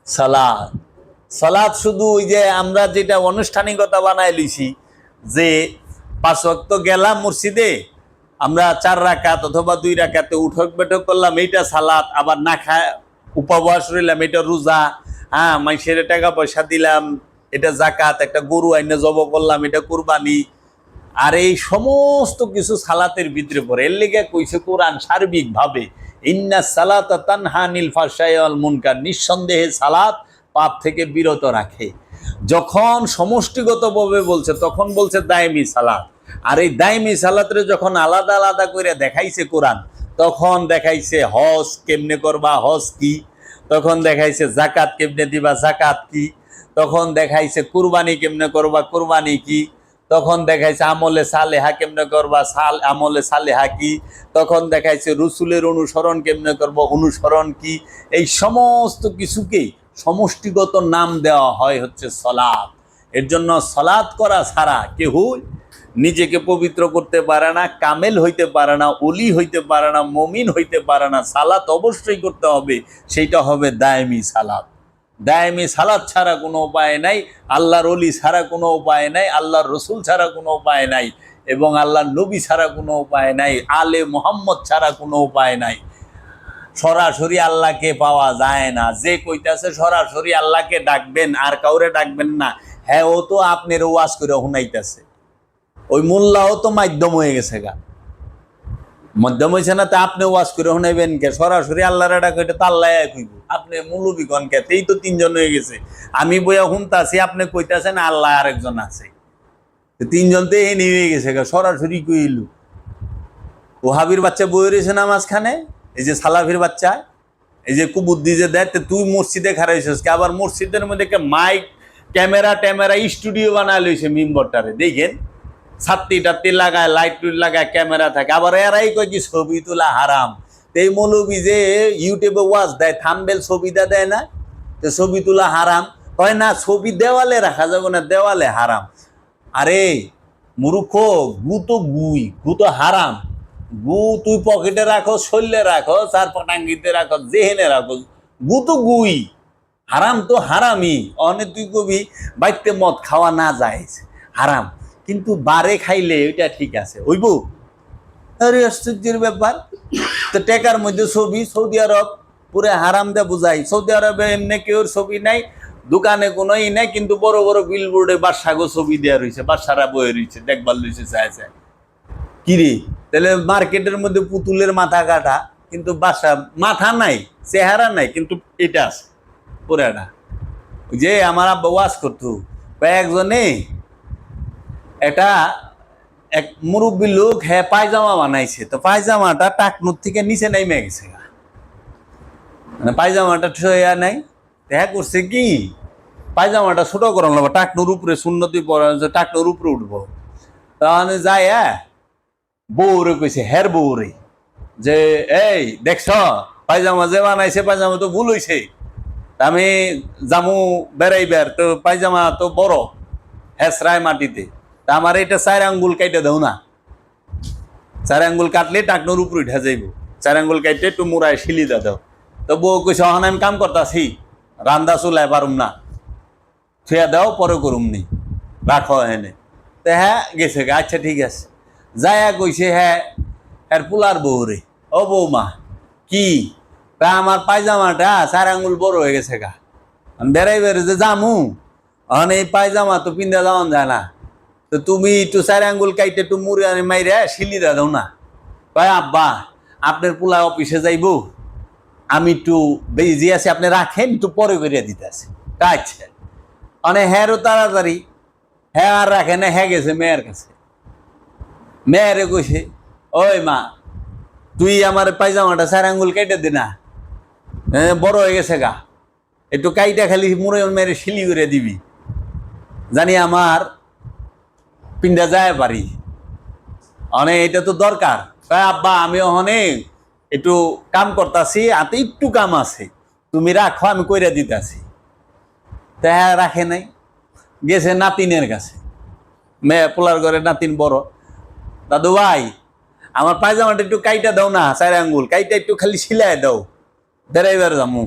সালাত সালাত শুধু ওই যে আমরা যেটা আনুষ্ঠানিকতা বানায় লিছি, যে 5 ওয়াক্ত গেলাম মসজিদে, আমরা 4 রাকাত অথবা 2 রাকাতে উঠক বেঠক করলাম, এইটা সালাত। আবার না খায় উপবাস রইলাম, এটা রোজা। হ্যাঁ, মানুষের টাকা পয়সা দিলাম, এটা যাকাত। একটা গরু আইনে জব করলাম, এটা কুরবানি। আর এই সমস্ত কিছু সালাতের ভিতরে পড়ে। এর লেগে কইছে কোরআন সার্বিক ভাবে, ইন্না সালাতা তানহা আনিল ফাহশাই ওয়াল মুনকার, নিঃসন্দেহে সালাত পাপ থেকে বিরত রাখে। যখন সমষ্টিগতভাবে বলছে তখন বলছে দায়মি সালাত। আর এই দায়মি সালাতের যখন আলাদা আলাদা করে দেখাইছে কোরআন, তখন দেখাইছে হজ কেমনে করবা, হজ কি। তখন দেখাইছে জাকাত কেমনে দিবা, জাকাত কি। তখন দেখাইছে কুরবানি কেমনে করবা, কুরবানি কি। তখন দেখাইছে আমলে সালেহা কেমনে করবা, আমলে সালেহা কি। তখন দেখাইছে রসুলের অনুসরণ কেমনে করব, অনুসরণ কি। এই সমস্ত কিছুকেই সমষ্টিগত নাম দেওয়া হয় হচ্ছে সালাত। এর জন্য সালাত করা ছাড়া কেউ নিজেকে পবিত্র করতে পারে না, কামেল হইতে পারে না, ওলি হইতে পারে না, মুমিন হইতে পারে না। সালাত অবশ্যই করতে হবে, সেইটা হবে দায়েমি সালাত। দায়েমি সালাত ছাড়া কোনো উপায় নাই, আল্লাহর ওলি ছাড়া কোনো উপায় নাই, আল্লাহর রসুল ছাড়া কোনো উপায় নাই, এবং আল্লাহর নবী ছাড়া কোনো উপায় নাই, আলে মোহাম্মদ ছাড়া কোনো উপায় নাই। সরাসরি আল্লাহকে পাওয়া যায় না। যে কইতাছে সরাসরি আল্লাহকে ডাকবেন আর কাউরে ডাকবেন না, হ্যাঁ ও তো আপনার ওয়াজ করে শুনাইতেছে। ওই মোল্লাও তো মাধ্যম হয়ে গেছে গা, মাধ্যম হয়েছে না। তা আপনি ওয়াজ করে শুনাইবেন কে? সরাসরি আল্লাহরে ডাক, এটা তো আল্লাহ কইব। আপনি মৌলবীগণ কে? এই তো 3 জন হয়ে গেছে। আমি বইয়া শুনতাছি, আপনি কইতাছেন আল্লাহ আরেকজন আছে। 3 জন তো এনে হয়ে গেছে গা, সরাসরি কইল। ওহাবির বাচ্চা বই রয়েছে না মাঝখানে, এই যে সালাফির বাচ্চা, এই যে কুবুদ্ধি যে দেয়, তুই মসজিদে খারাইছিস কে? আবার মসজিদের মধ্যে মাইক, ক্যামেরা স্টুডিও বানায় লইছে মিম্বরটারে। দেখেন ছাত্রী টাত্রি লাগায়, লাইট টুইট লাগায়, ক্যামেরা থাকে। আবার এরাই কয় কি ছবি তোলা হারাম। এই মৌলবী যে ইউটিউবে ওয়াজ দেয়, থাম্বনেল ছবিটা দেয় না, তো ছবি তোলা হারাম। কয় না, ছবি দেওয়ালে রাখা যাবে না, দেওয়ালে হারাম। আরে মূর্খ, গু তো গু তো হারাম। গু তুই পকেটে রাখো, শরীরে রাখো, চার পটাঙ্গিতে রাখো, যেহেনে রাখো, গু তো গুই, হারাম তো হারামই। অনেক তুই কবি বাইতে মদ খাওয়া না যায়, হারাম, কিন্তু বারে খাইলে ওইটা ঠিক আছে। ওইব আরে আশ্চর্যের ব্যাপার, তো টেকার মধ্যে ছবি, সৌদি আরব পুরো হারাম দে বুঝাই। সৌদি আরবে এমনি কেউ ছবি নাই, দোকানে কোনো ই নাই, কিন্তু বড় বড় বিলবোর্ডে বাদশাগো ছবি দেওয়া রয়েছে, বাদশারা বয়ে রয়েছে, দেখবার রয়েছে চায় চায়। কিরে, তাহলে মার্কেটের মধ্যে পুতুলের মাথা কাটা, কিন্তু বাসা মাথা নাই, চেহারা নাই, কিন্তু এটা আছে পুরাটা। যে আমার আব্বা ওয়াজ করতো, কয়েকজনে এটা এক মুরব্বী লোক হ্যাঁ পায়জামা বানাইছে, তো পায়জামাটা টাকনুর থেকে নিচে নাইমে গেছে, মানে পায়জামাটা ঠয়া নাই। হ্যাঁ করছে কি, পায়জামাটা ছোট করানো লাগবে, টাকনুর উপরে সুন্নতি পড়া, টাকনুর উপরে উঠবো। তাহলে যায় বউরে কইছে, হের বউরে, যে এই দেখছ পায়জামা যে বানাইছে, পায়জামা তো ভুল হইছে, আমি জামু বেড়াইবার, তো পায়জামা তো বড় হেসরায় মাটিতে, তা আমার এটা 4 আঙ্গুল কাইটে দাও না। 4 আঙ্গুল কাটলে টাকনোর উপরে উঠে যাইব, 4 আঙ্গুল কাইটে একটু মুড়ায় শিলি দাও। তো বউ কইছে, এখন আমি কাম করতেছি, রান্দা চুলায় পারুম না, থুয়া দাও, পরে করুম নি, রাখো এনে। তো হ্যাঁ গেছে, আচ্ছা ঠিক আছে। যায়া কইছে হ্যাঁ এর পুলার বউরে, ও বৌমা কি, আমার পায়জামাটা 4 আঙ্গুল বড় হয়ে গেছে গা, আমি বেড়াই বেড়ে যে জামু, এখন এই পায়জামা তো পিন্দা যাওয়ান যায় না, তো তুমি একটু 4 আঙ্গুল কাইটে একটু মুড়ে মাইরে শিলি দাও না। কয় আব্বা আপনার পোলা অফিসে যাইব, আমি একটু বেজি আছি, আপনি রাখেন, একটু পরে করিয়া দিতে আছে। আচ্ছা, অনেক হ্যারও তাড়াতাড়ি, হ্যাঁ আর রাখে না, হ্যাঁ গেছে মেয়ের কাছে। মেয়েরে কইছে, ওই মা তুই আমার পায়জামাটা 4 আঙ্গুল কেটে দে না, বড় হয়ে গেছে গা, একটু কাইটা খালি মুড়ে মেরে শিলি করে দিবি, জানি আমার পিন্ডা যায় পারি, অনেক এটা তো দরকার। আব্বা আমি অনেক একটু কাম করতেছি, হাতে একটু কাম আছে, তুমি রাখো, আমি কইরা দিতেছি। তা হ্যাঁ রাখে নাই, গেছে নাতিনের কাছে, মেয়ে পোলার ঘরে নাতিন বড়, দাদু ভাই আমার পায়জামাটা একটু কাইটা দাও না, 4 আঙ্গুল কাইটা একটু খালি সিলাই দাও, বেড়াইবার যামু,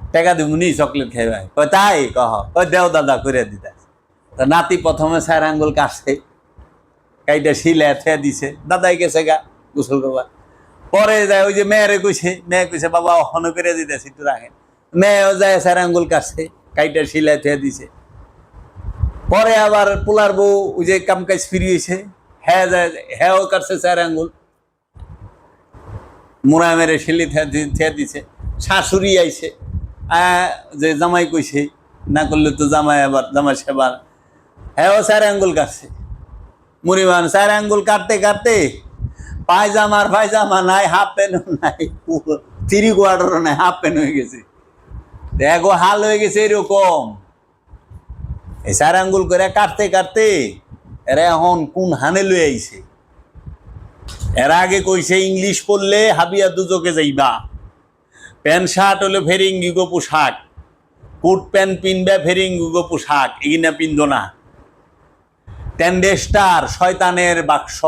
টাকা দিব নি, চকলেট খাইবাই। কয় তাই, কহ, কয় দেও দাদা করে দিতে। তা নাতি প্রথমে 4 আঙ্গুল কাটছে, কাইটা সিলাই থে দিছে, দাদাই গেছে গা গোসল করবা। পরে যায় ওই যে মেয়েরে কইছে, মেয়ে কইছে বাবা অহন করে দিতেছি, একটু রাখেন। মেয়েও যায় 4 আঙ্গুল কাটছে, কাইটা সিলাই থে দিছে। পরে আবার পোলার বউ ওই যে কাম কাজ ফিরি হয়েছে, হ্যাঁ যায়, হ্যাঁ কাটছে 4 আঙ্গুল, মুড়া মেরে শিলি থে দিছে। শাশুড়ি আইছে, যে জামাই কইছে না করলে তো জামাই আবার জামাই সেবা, হ্যাঁ 4 আঙ্গুল কাটছে, মুড়িমান 4 আঙ্গুল কাটতে কাটতে পায়জামা নাই, হাফ প্যান্ট নাই, 3/4 নাই, হাফ প্যান্ট হয়ে গেছে। দেখো হাল হয়ে গেছে এরকম। এই 4 আঙ্গুল করে কাটতে কাটতে এরা এখন কোন হানে লই আইছে। এর আগে কইছে ইংলিশ পড়লে হাবিয়া দুজকে যাইবা, প্যান্ট শার্ট হলে ফেরিঙ্গিগো পোশাক, কোট প্যান্ট পিনবে ফেরিঙ্গিগো পোশাক, এগিনা পিনদ না। টেন্ডেস্টার শয়তানের বাক্স,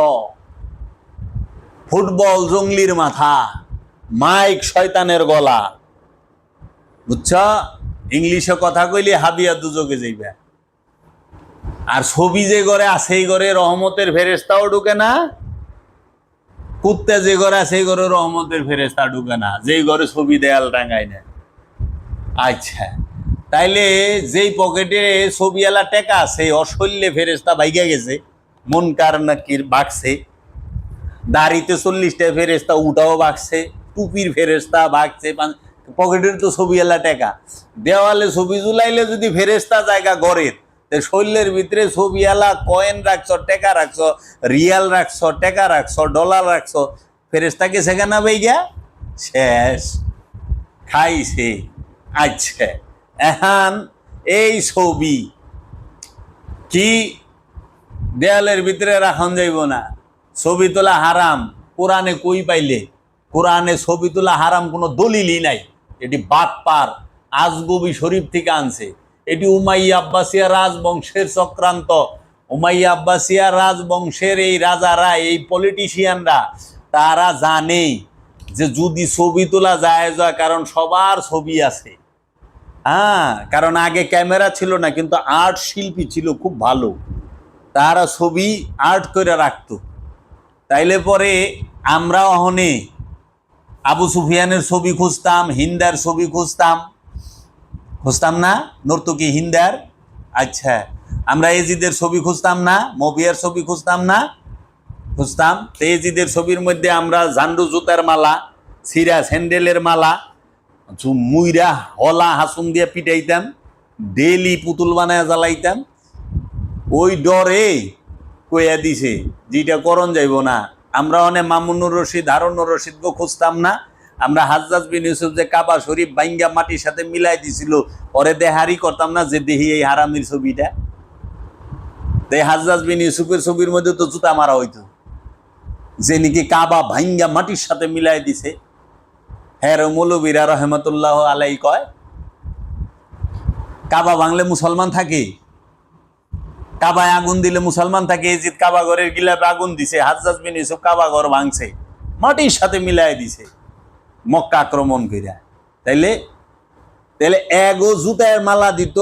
ফুটবল জঙ্গলির মাথা, মাইক শয়তানের গলা, বুঝছ? ইংলিশে কথা কইলে হাবিয়া দুজকে যাইবে। আর ছবি যে ঘরে আছে এই ঘরে রহমতের ফেরেশতাও ঢুকে না, কুত্তে যে ঘরে আছে এই ঘরে রহমতের ফেরেশতা ঢুকে না, যেই ঘরে ছবি দেয়াল টাঙ্গাই না। আচ্ছা, তাইলে যেই পকেটে ছবিওয়ালা টেকা আছে অশল্যে ফেরেশতা ভাইগা গেছে, মন কার নাকির বাকছে, দাড়িতে 40টা ফেরেশতা উঠাও বাকছে, টুপির ফেরেশতা বাকছে, পকেটের তো ছবিওয়ালা টেকা। দেওয়ালে ছবি ঝুলাইলে যদি ফেরেশতা জায়গা গড়ের, শরীরের ভিতরে ছবিওয়ালা কয়েন রাখছো, টেকা রাখছো, রিয়াল রাখছো, টেকা রাখছো, ডলার রাখছো, ফেরেশতাকে সেখানে ভাইগা শেষ, খাইছে। আচ্ছা, এখন এই ছবি কি দেয়ালের ভিতরে রাখন যাইব না? ছবি তোলা হারাম, কোরআনে কই পাইলে? কোরআনে ছবি তোলা হারাম কোনো দলিলই নাই। এটি বাটপার আজগবি শরীফ থেকে আনছে। এটি উমাইয়া আব্বাসিয়া রাজবংশের চক্রান্ত। উমাইয়া আব্বাসিয়া রাজবংশের এই রাজারা, এই পলিটিশিয়ানরা, তারা জানে যে যদি ছবি তোলা যায়, কারণ সবার ছবি আছে। হ্যাঁ, কারণ আগে ক্যামেরা ছিল না, কিন্তু আর্ট শিল্পী ছিল খুব ভালো, তারা ছবি আর্ট করে রাখতো। তাইলে পরে আমরা অহনে আবু সুফিয়ানের ছবি খুঁজতাম, হিন্দার ছবি খুঁজতাম না, নর্তকী হিন্দার। আচ্ছা, আমরা এজিদের ছবি খুঁজতাম না, মবিয়ার ছবি খুঁজতাম না, খুঁজতাম। তো এজিদের ছবির মধ্যে আমরা ঝান্ডু জুতার মালা, সিরা স্যান্ডেলের মালা, মুইরা হলা হাসুন দিয়ে পিটাইতাম, ডেলি পুতুল বানায় জ্বালাইতাম। ওই ডরে কইয়া দিছে যেটা করণ যাইব না। আমরা অনেক মামুনুর রশিদ, হারুনুর রশিদ গো খুঁজতাম না। আমরা হাজ্জাজ বিন ইউসুফ যে কাবা শরীফ বাইঙ্গা মাটির সাথে মিলাই দিছিল, পরে দেহারি করতাম না যে দেহি এই হারামির ছবিটা। তাই হাজ্জাজ বিন ইউসুফের ছবির মধ্যে তো জুতা মারা হইতো, যে নাকি কাবা ভাইঙ্গা মাটির সাথে মিলাই দিছে। হ্যাঁ, মৌলবীরা রহমতুল্লাহ আলাই কয় কাবা ভাঙলে মুসলমান থাকে, কাবায় আগুন দিলে মুসলমান থাকে। এজিদ কাবা ঘরের গিলাপে আগুন দিছে, হাজ্জাজ বিন ইউসুফ কাবা ঘর ভাঙছে, মাটির সাথে মিলাই দিছে মক্কা আক্রমণ কইরা। তাইলে এগো জুতায় মালা দিত,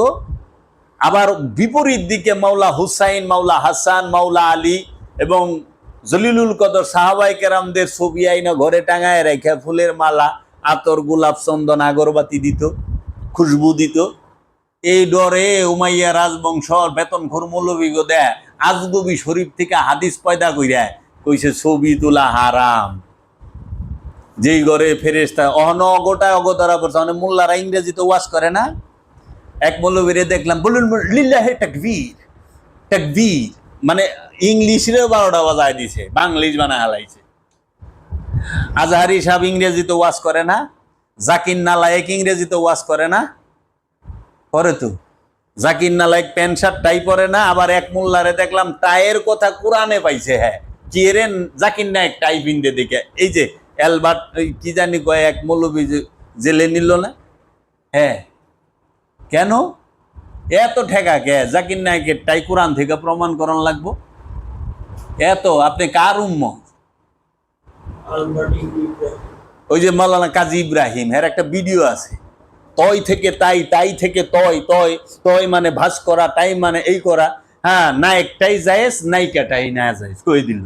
আবার বিপরীত দিকে মাওলা হুসাইন, মাওলা হাসান, মাওলা আলী এবং জলিলুল কদর সাহাবায়ে কেরামদের ছবি আইনা ঘরে টাঙায় রেখে ফুলের মালা, আতর, গোলাপ, চন্দন, আগরবাতি দিত, খুশবু দিত। এই ডরে উমাইয়া রাজবংশর বেতনখোর মৌলবী গো দেয় আজগবি শরীফ থেকে হাদিস পয়দা কইরা কইছে ছবি তোলা হারাম। যেই ঘরে ফেরেশতা অগোটায় অগোতরা করছে, মানে মোল্লারা ইংরেজিতে ওয়াজ করে না। এক মৌলবীরে দেখলাম, বলুন লিল্লাহে তাকবীর, তাকবীর মানে ইংলিশেরও 12টা বাজায় দিছে, বাংলিশ বানা হালাইছে। আজহারি সাহেব ইংরেজিতে ওয়াজ করে না, জাকির নালায়েক ইংরেজিতে ওয়াজ করে না, পরে তো জাকির নালায়েক প্যান্ট শার্ট টাই পরে না। আবার এক মোল্লারে দেখলাম টাইয়ের কথা কোরআনে পাইছে। হ্যাঁ, কি রে জাকির নায়েক টাই পিনতে দেখে, এই যে অ্যালবার্ট কি জানি কয় এক মৌলবী জেলে নিল না। হ্যাঁ, কেন এত ঠেকা কে? জাকির নায়েকের টাই কোরআন থেকে প্রমাণ করণ লাগবো এত? আপনি কার উম্মত? ওই যে মাওলানা কাজী ইব্রাহিম, এর একটা ভিডিও আছে, তয় থেকে তাই, তাই থেকে তয়, তয় তয় মানে ভাস করা, তাই মানে এই করা। হ্যাঁ, নায়কটাই জায়েজ, নায়িকাটাই না জায়েজ কই দিল।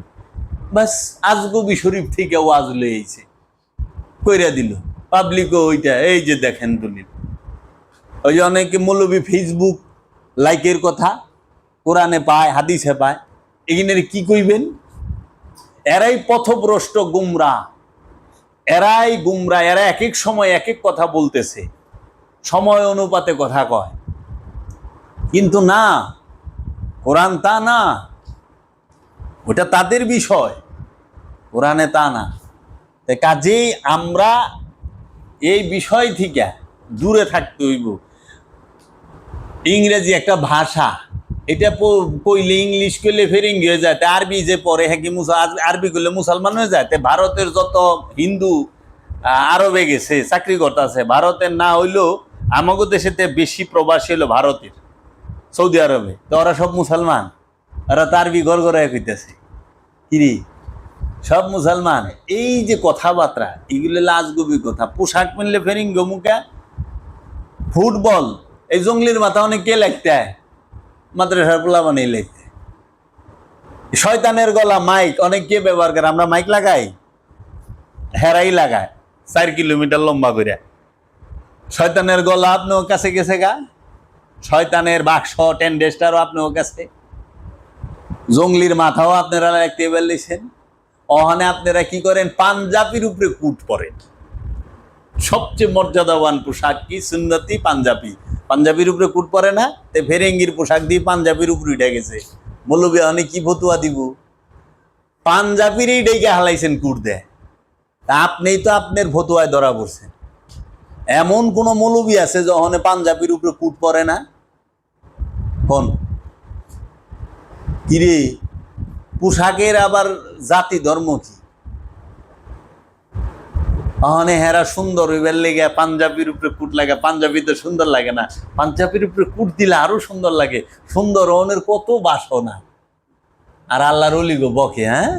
বাস আজগবি শরীফ থেকে ওয়াজ লইছে, কইরা দিল। পাবলিকও ওইটা, এই যে দেখেন দলিল। ওই যে অনেকে মৌলবী ফেসবুক লাইকের কথা কোরআনে পায়, হাদিসে পায়, এখানে কি কইবেন? এরাই পথভ্রষ্ট গুমরা, এরাই গুমরা। এরা এক এক সময় এক এক কথা বলতেছে, সময় অনুপাতে কথা কয়, কিন্তু না, কোরআন তা না, ওটা তাদের বিষয়, কোরআনে তা না। কাজেই আমরা এই বিষয় থেকে দূরে থাকতে হইব। ইংরেজি একটা ভাষা, এটা কইলে ইংলিশ কইলে ফের ইংরেজি হয়ে যায়, আরবি যে পড়ে হ্যাঁ কি আরবি করলে মুসলমান হয়ে যায়। ভারতের যত হিন্দু আরবে গেছে চাকরি করতেছে, ভারতের না হইলেও আমাগো দেশেতে বেশি প্রবাসী হলো ভারতের, সৌদি আরবে। তো ওরা সব মুসলমান, ওরা তো আরবি ঘর ঘরে কইতেছে, কিরি সব মুসলমান। এই যে কথাবার্তা, এগুলো লাজগবি কথা। পোশাক কিনলে ফেরিঙ্গ মুখা, ফুটবল এই জঙ্গলির মাথা অনেক কে লাগতে মাদ্রাসার পোলা বানিয়ে লাগতে। শয়তানের গলা মাইক অনেক কে ব্যবহার করে, আমরা মাইক লাগাই, হেরাই লাগায় 4 কিলোমিটার লম্বা করে। শয়তানের গলা আপনার কাছে গেছে গা, শয়তানের বাক্স টেন্ডেস্টারও আপনার কাছে, জঙ্গলির মাথাও আপনারা লাগতে বললেছেন। ওখানে আপনারা কি করেন? পাঞ্জাবির উপরে কুট পরেন। সবচেয়ে মর্যাদাবান পোশাক কি? সুন্নতি পাঞ্জাবি। পাঞ্জাবির উপরে কুট পরে না, তে ফেরেঙ্গির পোশাক দিয়ে পাঞ্জাবির উপরে উঠে গেছে। মৌলবী অনেক কি ফতুয়া দিব? পাঞ্জাবিরই ডেকে হালাইছেন কুট দেয়। তা আপনিই তো আপনার ফতুয়ায় ধরা পড়ছেন। এমন কোন মৌলবী আছে যখন পাঞ্জাবির উপরে কুট পরে না? কোন কিরে? পোশাকের আবার জাতি ধর্ম কি? হেরা সুন্দর হইবার লেগে পাঞ্জাবির উপরে কুট লাগে। পাঞ্জাবি তো সুন্দর লাগে না, পাঞ্জাবির উপরে কুট দিলে আরো সুন্দর লাগে। সুন্দর অনের কত বাসনা। আর আল্লাহর ওলি গো বকে, হ্যাঁ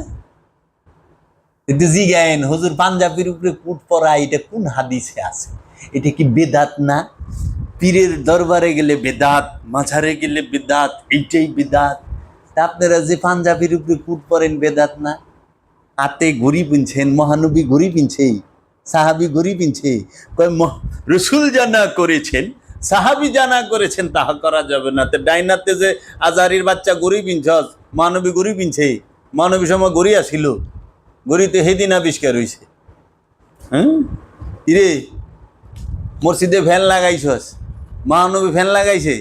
কিন্তু জিগায়েন হুজুর পাঞ্জাবির উপরে কুট পরা এটা কোন হাদিসে আছে? এটা কি বেদাত না? পীরের দরবারে গেলে বেদাত, মাঝারে গেলে বেদাত, এইটাই বেদাত। তা আপনারা যে পাঞ্জাবির উপরে কুট পরেন বেদাত না? হাতে ঘড়ি পিনছেন, মহানবী ঘড়ি পিনছে, সাহাবি ঘড়ি পিনছে। রসুল জানা করেছেন, সাহাবি জানা করেছেন, তাহা করা যাবে না। তো ডাইনাতে যে আজারির বাচ্চা ঘড়ি পিনছস, মহানবী ঘড়ি পিনছে, মহানবী সময় ঘড়ি আসিল, ঘড়িতে সেদিন আবিষ্কার হয়েছে। হ্যাঁ ইরে, মসজিদে ফ্যান লাগাইছস, মহানবী ফ্যান লাগাইছে,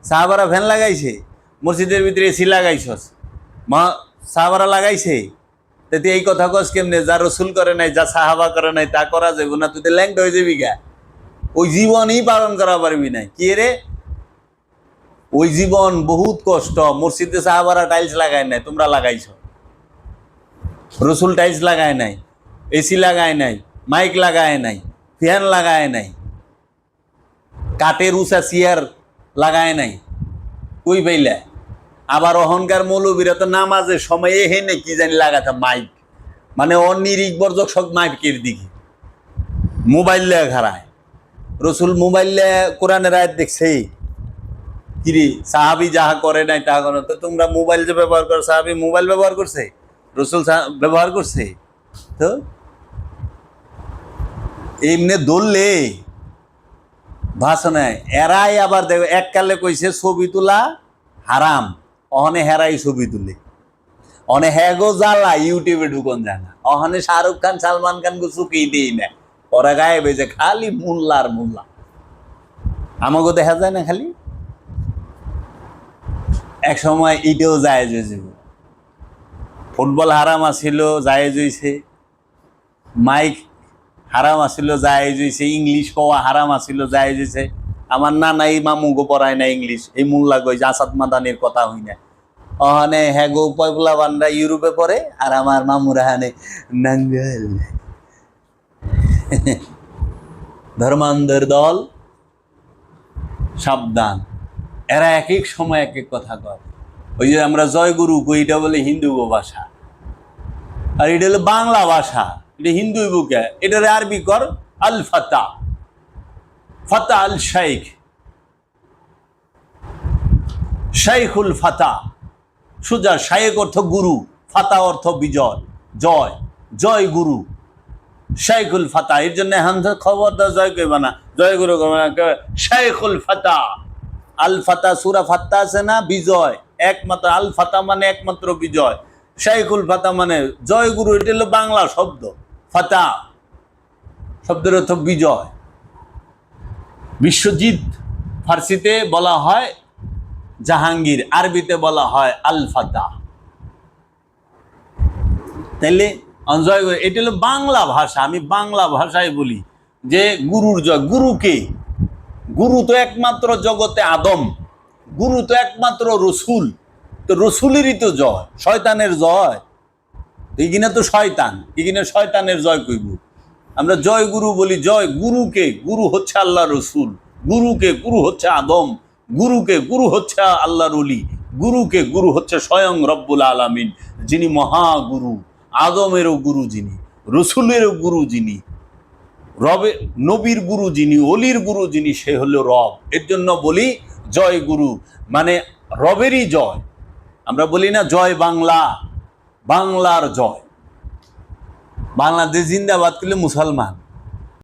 সাহাবারা ফ্যান লাগাইছে, মসজিদের ভিতরে এসি লাগাইছস, সাহাবারা লাগাইছে। তাতে এই কথা কস কেমনে? যা রসুল করে নাই, যা সাহাবা করে নাই, তা করা যাবে না? তুই তো ল্যাংটা হয়ে যাবি গা, ওই জীবনই পালন করা পারবি না। কি রে, ওই জীবন বহুত কষ্ট। মসজিদে সাহাবারা টাইলস লাগায় নাই, তোমরা লাগাইছ। রসুল টাইলস লাগায় নাই, এসি লাগায় নাই, মাইক লাগায় নাই, ফ্যান লাগায় নাই, কাঠের উঁচা চেয়ার লাগায় নাই, কই পাইলা? আবার অহংকার মৌলবীরা তো নামাজের সময় হেনে কি জানি লাগাতে মাইক, মানে অনিরিক বর্জক সব মাইকের দিকে মোবাইল খারায়। রসুল মোবাইল কোরআনের আয়াত দেখছে কিরে? সাহাবি যাহা করে নাই তাহা করে। তো তোমরা মোবাইল যে ব্যবহার করো, সাহাবি মোবাইল ব্যবহার করছে, রসুল ব্যবহার করছে? তো এমনি দললে ভাষণায় এরাই আবার দেখো এককালে কইছে ছবি তোলা হারাম, অহনে হেরাই ছবি তুলে, অনে হ্যাগো জ্বালা ইউটিউবে ঢুকন যায় না। অহনে শাহরুখ খান সালমান খান গো চুকেই দিই না, ওরা গায়ে বেজে খালি মোল্লার মোল্লা। আমাকে দেখা যায় না খালি? এক সময় এটাও জায়েজ হয়েছে, ফুটবল হারাম আসিল জায়েজ হয়েছে, মাইক হারাম আসিল জায়েজ হয়েছে, ইংলিশ কওয়া হারাম আসিল জায়েজ হয়েছে। আমার নানা এই মামুগো পড়ায় না ইংলিশ, এই মোল্লা কই যে আসাদ মাদানির কথা হই না। ওখানে হ্যাঁ গো পয়পুলা বানরা ইউরোপে পড়ে, আর আমার মামুরা হানে নাঙ্গল। ধর্মান্ধের দল সাবধান, এরা এক এক সময় এক এক কথা কয়। ওই যে আমরা জয়গুরু কই, এটা বলে হিন্দু ভাষা, আর এটা হলো বাংলা ভাষা। এটা হিন্দু বুকে, এটারে আরবি কর আল ফাতা, ফাতা আল শাইখ, শাইখুল ফাতা। সোজা শায়েক অর্থ গুরু, ফাতা অর্থ বিজয়, জয়, জয় গুরু, শাইখুল ফাতা। এর জন্য খবরদার জয় কইবা না, জয় গুরু কইবা না, শাইখুল ফাতা। আল ফাতা, সূরা ফাত্তা আছে না, বিজয় একমাত্র। আল ফাতা মানে একমাত্র বিজয়, শাইখুল ফাতা মানে জয় গুরু। এটা হলো বাংলা শব্দ। ফাতা শব্দের অর্থ বিজয়। বিশ্বজিৎ ফার্সিতে বলা হয় জাহাঙ্গীর, আরবিতে বলা হয় আল ফাতা। তাইলে জয় গুরু, এটা হলো বাংলা ভাষা। আমি বাংলা ভাষায় বলি যে গুরুর জয়। গুরুকে, গুরু তো একমাত্র জগতে আদম, গুরু তো একমাত্র রসুল। তো রসুলেরই তো জয়, শয়তানের জয় এখানে তো শয়তান, এখানে শয়তানের জয় কইব। আমরা জয় গুরু বলি, জয় গুরুকে। গুরু হচ্ছে আল্লাহ রসুল, গুরুকে গুরু হচ্ছে আদম, গুরুকে গুরু হচ্ছে আল্লাহর ওলি, গুরুকে গুরু হচ্ছে স্বয়ং রব্বুল আলামিন, যিনি মহাগুরু। আদমেরও গুরু যিনি, রসুলেরও গুরু যিনি, রবে নবীর গুরু যিনি, অলির গুরু যিনি, সে হলো রব। এর জন্য বলি জয় গুরু, মানে রবেরই জয়। আমরা বলি না জয় বাংলা, বাংলার জয়। বাংলাদেশ জিন্দাবাদ করলে মুসলমান,